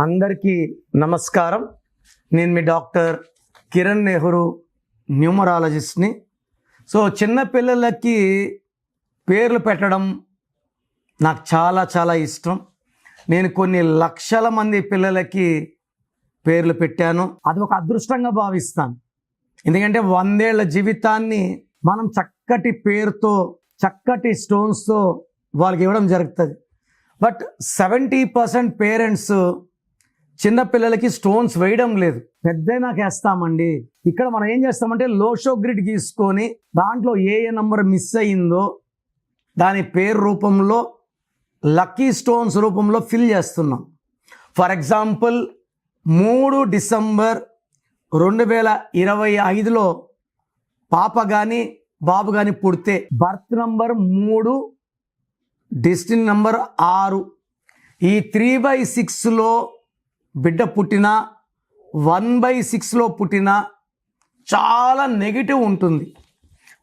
అందరికీ నమస్కారం. నేను మీ డాక్టర్ కిరణ్ నెహ్రూ, న్యూమరాలజిస్ట్ని. చిన్నపిల్లలకి పేర్లు పెట్టడం నాకు చాలా చాలా ఇష్టం. నేను కొన్ని లక్షల మంది పిల్లలకి పేర్లు పెట్టాను. అది ఒక అదృష్టంగా భావిస్తాను. ఎందుకంటే 100 ఏళ్ల జీవితాన్ని మనం చక్కటి పేరుతో, చక్కటి స్టోన్స్తో వాళ్ళకి ఇవ్వడం జరుగుతుంది. బట్ 70% పేరెంట్స్ చిన్నపిల్లలకి స్టోన్స్ వేయడం లేదు. పెద్దయినాక వేస్తామండి. ఇక్కడ మనం ఏం చేస్తామంటే లోషో గ్రిడ్ గీసుకొని దాంట్లో ఏ నంబర్ మిస్ అయ్యిందో దాని పేరు రూపంలో, లక్కీ స్టోన్స్ రూపంలో ఫిల్ చేస్తున్నాం. ఫర్ ఎగ్జాంపుల్ 3 డిసెంబర్ 2025లో పాప కానీ బాబు కానీ పుడితే బర్త్ నంబర్ 3, డెస్టినీ నంబర్ 6. ఈ 3/6లో బిడ్డ పుట్టినా, 1/6లో పుట్టినా చాలా నెగిటివ్ ఉంటుంది.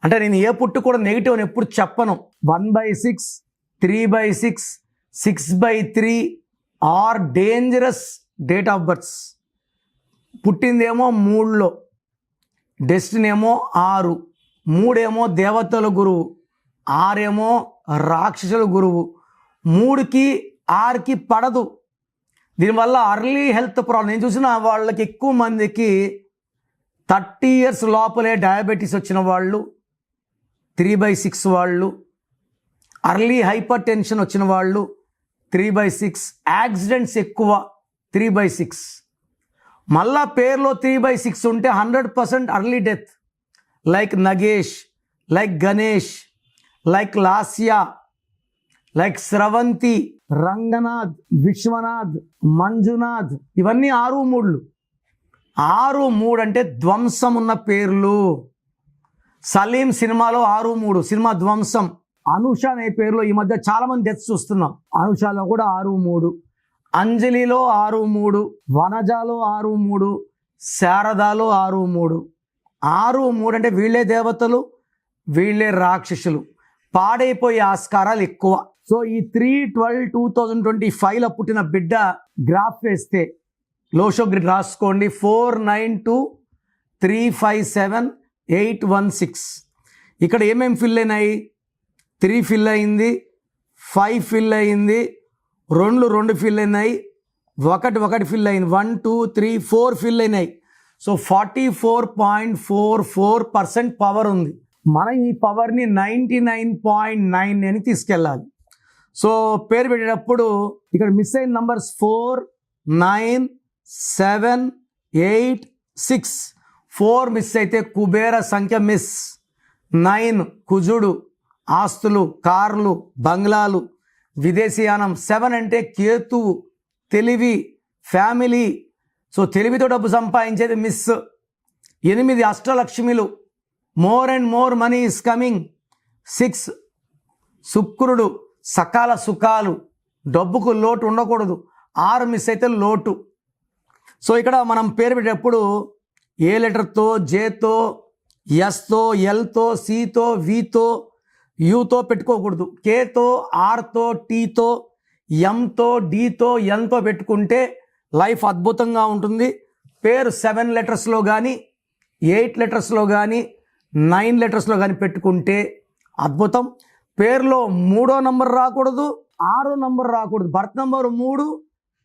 అంటే నేను ఏ పుట్టు కూడా నెగిటివ్ అని ఎప్పుడు చెప్పను. 1/6, 3/6, 6/3 are dangerous date of births. పుట్టిందేమో 3లో, డెస్టినీ ఏమో 6, 3 ఏమో దేవతల గురువు, 6 ఏమో రాక్షసుల గురువు. 3కి 6కి పడదు. దీనివల్ల అర్లీ హెల్త్ ప్రాబ్లం. నేను చూసిన వాళ్ళకి ఎక్కువ మందికి 30 years లోపలే డయాబెటీస్ వచ్చిన వాళ్ళు 3/6 వాళ్ళు, అర్లీ హైపర్ టెన్షన్ వచ్చిన వాళ్ళు 3/6, యాక్సిడెంట్స్ ఎక్కువ 3/6. మళ్ళా పేరులో 3/6 ఉంటే 100% early death. Like Nagesh, like Ganesh, like Lasya, like Sravanthi, Ranganath, Vishwanath, Manjunath, ఇవన్నీ 6, 3. 6, 3 అంటే ధ్వంసం ఉన్న పేర్లు. సలీం సినిమాలో 6, 3 సినిమా ధ్వంసం. అనుష అనే పేరులో ఈ మధ్య చాలా మంది డెత్స్ చూస్తున్నాం. అనుషలో కూడా 6, 3, అంజలిలో 6, 3, వనజాలో 6, 3, శారదాలో 6, 3. 6, 3 అంటే వీళ్ళే దేవతలు, వీళ్ళే రాక్షసులు. పాడైపోయే ఆస్కారాలు ఎక్కువ. ఈ 3/12/2025లో పుట్టిన బిడ్డ గ్రాఫ్ వేస్తే లోషో గ్రిడ్ రాసుకోండి. 492357816. ఇక్కడ ఏమేమి ఫిల్ అయినాయి? 3 ఫిల్ అయింది, 5 ఫిల్ అయింది, 2 ఫిల్ అయినాయి, 1 ఫిల్ అయింది, 1, 2, 3, 4 ఫిల్ అయినాయి. 44.44% పవర్ ఉంది. మనం ఈ పవర్ని 99.9 అని తీసుకెళ్ళాలి. పేరు పెట్టేటప్పుడు ఇక్కడ మిస్ అయిన నంబర్స్ 4, 9, 7, 8, 6. 4 మిస్ అయితే కుబేర సంఖ్య మిస్. 9 కుజుడు, ఆస్తులు, కార్లు, బంగ్లాలు, విదేశీయానం. 7 అంటే కేతువు, తెలివి, ఫ్యామిలీ. తెలివితో డబ్బు సంపాదించేది మిస్. 8 అష్టలక్ష్మిలు, more and more money is coming. 6 శుక్రుడు, సకాల సుఖాలు, డబ్బుకు లోటు ఉండకూడదు. 6 మిస్ అయితే లోటు. ఇక్కడ మనం పేరు పెట్టేటప్పుడు ఏ లెటర్తో, జేతో, ఎస్తో, ఎల్తో, సితో, వితో, యూతో పెట్టుకోకూడదు. కేతో, ఆర్తో, టీతో, ఎంతో, డీతో, ఎన్తో పెట్టుకుంటే లైఫ్ అద్భుతంగా ఉంటుంది. పేరు 7 లెటర్స్లో కానీ, 8 లెటర్స్లో కానీ, 9 లెటర్స్లో కానీ పెట్టుకుంటే అద్భుతం. పేరులో 3వ నంబర్ రాకూడదు, 6వ నంబర్ రాకూడదు. Birth number 3,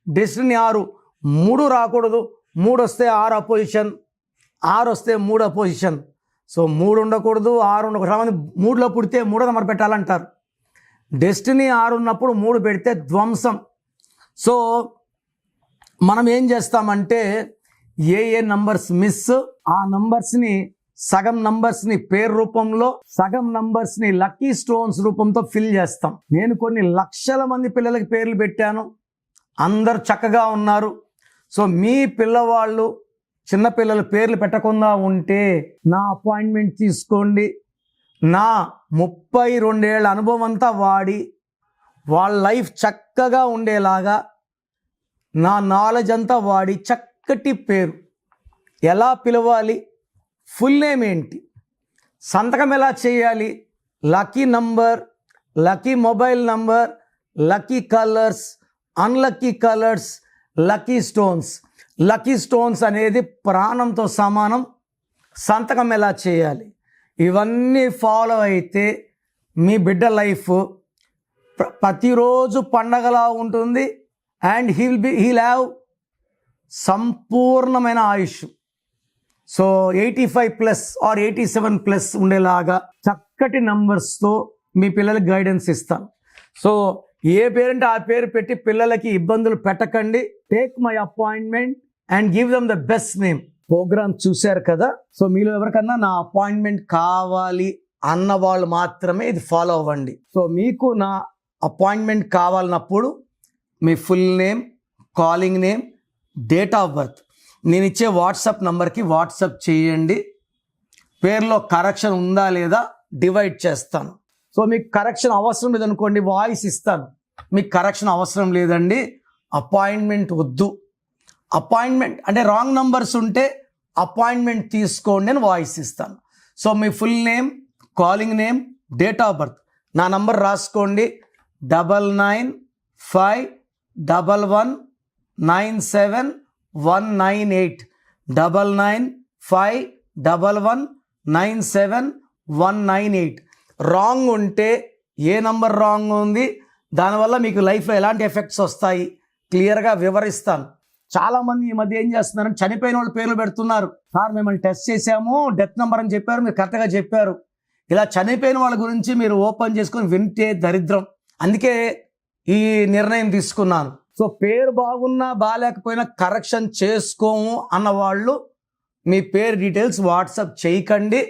destiny 6. 3 రాకూడదు. 3 వస్తే 6 అపోజిషన్, 6 వస్తే 3 అపోజిషన్. 3 ఉండకూడదు, 6 ఉండకూడదు. చాలామంది 3లో పుడితే 3వ నంబర్ పెట్టాలంటారు. డెస్టినీ 6 ఉన్నప్పుడు 3 పెడితే ధ్వంసం. మనం ఏం చేస్తామంటే ఏ నంబర్స్ మిస్, ఆ నంబర్స్ని, సగం నంబర్స్ని పేరు రూపంలో, సగం నంబర్స్ని లక్కీ స్టోన్స్ రూపంతో ఫిల్ చేస్తాం. నేను కొన్ని లక్షల మంది పిల్లలకి పేర్లు పెట్టాను. అందరు చక్కగా ఉన్నారు. మీ పిల్లవాళ్ళు, చిన్నపిల్లలు పేర్లు పెట్టకుండా ఉంటే నా అపాయింట్మెంట్ తీసుకోండి. నా 32 ఏళ్ల అనుభవం అంతా వాడి వాళ్ళ లైఫ్ చక్కగా ఉండేలాగా నా నాలెడ్జ్ అంతా వాడి చక్కటి పేరు ఎలా పిలవాలి, ఫుల్ నేమ్ ఏంటి, సంతకం ఎలా చేయాలి, lucky number, lucky mobile number, lucky colours, unlucky colours, lucky stones. Lucky stones అనేది ప్రాణంతో సమానం. సంతకం ఎలా చేయాలి, ఇవన్నీ ఫాలో అయితే మీ బిడ్డ లైఫ్ ప్రతిరోజు పండగలా ఉంటుంది. అండ్ హీల్ హ్యావ్ సంపూర్ణమైన ఆయుష్. సో 85+ ఆర్ 87+ ఉండేలాగా చక్కటి నంబర్స్తో మీ పిల్లలకి గైడెన్స్ ఇస్తాను. సో ఏ పేరెంట్ ఆ పేరు పెట్టి పిల్లలకి ఇబ్బందులు పెట్టకండి. Take my appointment and give them the best name. Program చూశారు కదా. సో మీలో ఎవరికన్నా నా అపాయింట్మెంట్ కావాలి అన్న వాళ్ళు మాత్రమే ఇది ఫాలో అవ్వండి. సో మీకు నా అపాయింట్మెంట్ కావాలన్నప్పుడు మీ full name, calling name, date of birth నేను ఇచ్చే వాట్సాప్ నంబర్కి వాట్సాప్ చేయండి. పేరులో కరెక్షన్ ఉందా లేదా డివైడ్ చేస్తాను. సో మీకు కరెక్షన్ అవసరం లేదనుకోండి, వాయిస్ ఇస్తాను. మీకు కరెక్షన్ అవసరం లేదండి, అపాయింట్మెంట్ వద్దు, అపాయింట్మెంట్ అంటే రాంగ్ నంబర్స్ ఉంటే అపాయింట్మెంట్ తీసుకోండి అని వాయిస్ ఇస్తాను. So me full name, calling name, date of birth నా నంబర్ రాసుకోండి. 9951197198 9951197198. రాంగ్ ఉంటే ఏ నంబర్ రాంగ్ ఉంది, దానివల్ల మీకు లైఫ్లో ఎలాంటి ఎఫెక్ట్స్ వస్తాయి క్లియర్గా వివరిస్తాను. చాలామంది ఈ మధ్య ఏం చేస్తున్నారంటే చనిపోయిన వాళ్ళ పేర్లు పెడుతున్నారు. సార్ మిమ్మల్ని టెస్ట్ చేశాము, డెత్ నెంబర్ అని చెప్పారు, మీరు కరెక్ట్గా చెప్పారు. ఇలా చనిపోయిన వాళ్ళ గురించి మీరు ఓపెన్ చేసుకొని వింటే దరిద్రం. అందుకే ఈ నిర్ణయం తీసుకున్నాను. సో పేరు బాగున్నా బాగాలేకపోయినా కరెక్షన్ చేసుకోము అన్న వాళ్ళు మీ పేరు డీటెయిల్స్ వాట్సాప్ చేయకండి.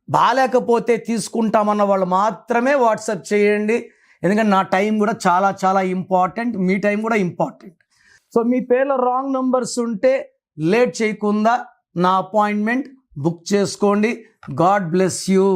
బాగాలేకపోతే తీసుకుంటామన్న వాళ్ళు మాత్రమే వాట్సాప్ చేయండి. ఎందుకంటే నా టైం కూడా చాలా చాలా ఇంపార్టెంట్, మీ టైం కూడా ఇంపార్టెంట్. సో మీ పేర్లో రాంగ్ నంబర్స్ ఉంటే లేట్ చేయకుండా నా అపాయింట్మెంట్ బుక్ చేసుకోండి. God bless you.